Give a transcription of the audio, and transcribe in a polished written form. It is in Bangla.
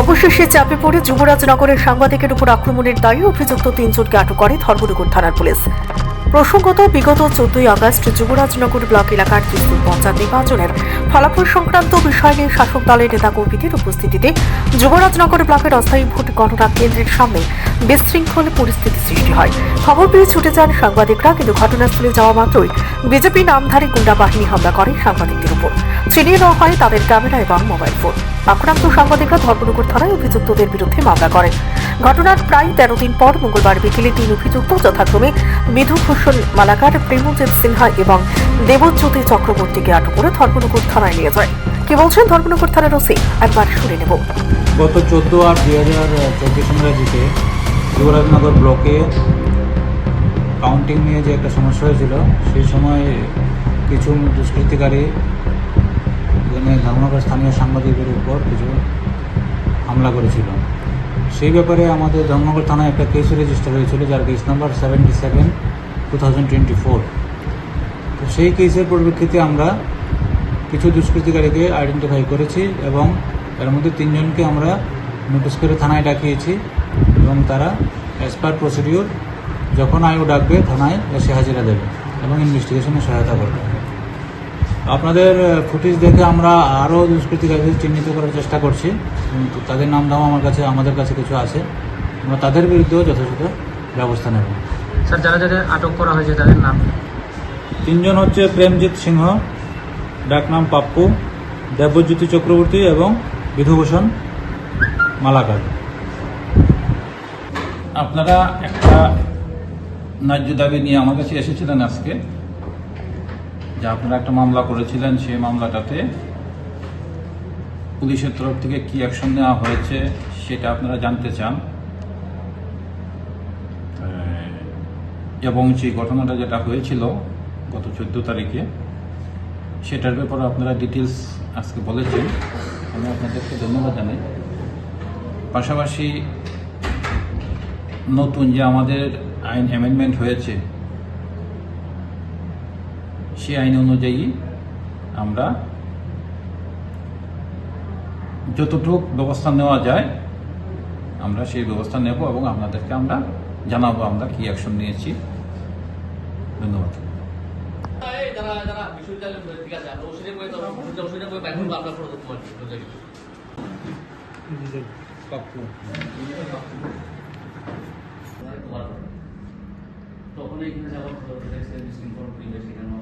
অবশেষে চাপে পড়ে যুবরাজনগরের সাংবাদিকের উপর আক্রমণের দায়ে অভিযুক্ত তিনজনকে আটক করে ধর্মনগর থানার পুলিশ। প্রসঙ্গত, বিগত 14 আগস্ট যুবরাজনগর ব্লক এলাকার ত্রিস্তুল পঞ্চায়েত নির্বাচনের ফলাফল সংক্রান্ত বিষয় নিয়ে শাসক দলের নেতাকর্মীদের উপস্থিতিতে যুবরাজনগর ব্লকের অস্থায়ী ভোট গণনা কেন্দ্রের সামনে বিশৃঙ্খল পরিস্থিতি সৃষ্টি হয়। খবর পেয়ে ছুটে যান সাংবাদিকরা, কিন্তু ঘটনাস্থলে যাওয়া মাত্রই বিজেপি নামধারী গুন্ডা বাহিনী হামলা করে সাংবাদিকদের উপর। ছিনিয়ে নেওয়া হয় তাদের ক্যামেরা এবং মোবাইল ফোন। আক্রান্ত সাংবাদিকরা ধর্মনগর থানায় অভিযুক্তদের বিরুদ্ধে মামলা করেন। ঘটনার প্রায় 13 দিন পর মঙ্গলবার বিকেলে 3 অভিযুক্ত যথাক্রমে বিধুভূষণ মালাকার, প্রেমজিৎ সিনহা এবং দেবজ্যোতি চক্রবর্তীকে আটক করে ধর্মনগর থানায় নিয়ে যায়। কি বলছেন ধর্মনগর থানার ওসি, একবার শুনে নেব। গত 14/8/2024 ইংরাজিতে যুবরাজনগর ব্লকে কাউন্টিং নিয়ে যে একটা সমস্যা হয়েছিল, সেই সময় কিছু দুষ্কৃতিকারী এখানে ধর্মনগর স্থানীয় সাংবাদিকের উপর কিছু হামলা করেছিল। সেই ব্যাপারে আমাদের ধর্মনগর থানায় একটা কেস রেজিস্টার হয়েছিল, যার কেস নাম্বার 77/2024। তো সেই কেসের পরিপ্রেক্ষিতে আমরা কিছু দুষ্কৃতিকারীকে আইডেন্টিফাই করেছি এবং এর মধ্যে 3 জনকে আমরা নোটিশ করে থানায় ডাকিয়েছি এবং তারা অ্যাজ পার প্রসিডিওর যখন আয়ু ডাকবে থানায় এসে হাজিরা দেবে এবং ইনভেস্টিগেশনে সহায়তা করবে। আপনাদের ফুটেজ দেখে আমরা আরও দুষ্কৃতিকারীদের চিহ্নিত করার চেষ্টা করছি, কিন্তু তাদের নাম আমাদের কাছে কিছু আছে। আমরা তাদের বিরুদ্ধেও যথাযথ ব্যবস্থা নেব। স্যার, যারা আটক করা হয়েছে তাদের নাম? 3 জন হচ্ছে প্রেমজিৎ সিংহ, ডাকনাম পাপ্পু, দেবজ্যোতি চক্রবর্তী এবং বিধুভূষণ মালাকার। আপনারা একটা ন্যায্য দাবি নিয়ে আমার কাছে এসেছিলেন আজকে, যে আপনারা একটা মামলা করেছিলেন। সেই মামলাটাতে পুলিশের তরফ থেকে কি অ্যাকশন নেওয়া হয়েছে সেটা আপনারা জানতে চান, এবং সেই ঘটনাটা যেটা হয়েছিল গত 14 তারিখে সেটার ব্যাপারে আপনারা ডিটেলস আজকে বলেছেন। আমি আপনাদেরকে ধন্যবাদ জানাই। পাশাপাশি নতুন যে আমাদের আইন অ্যামেন্ডমেন্ট হয়েছে, সেই আইন অনুযায়ী আমরা যতটুকু ব্যবস্থা নেওয়া যায় আমরা সেই ব্যবস্থা নেব এবং আপনাদেরকে আমরা জানাবো আমরা কি অ্যাকশন নিয়েছি। ধন্যবাদ। তখন এখানে যাওয়ার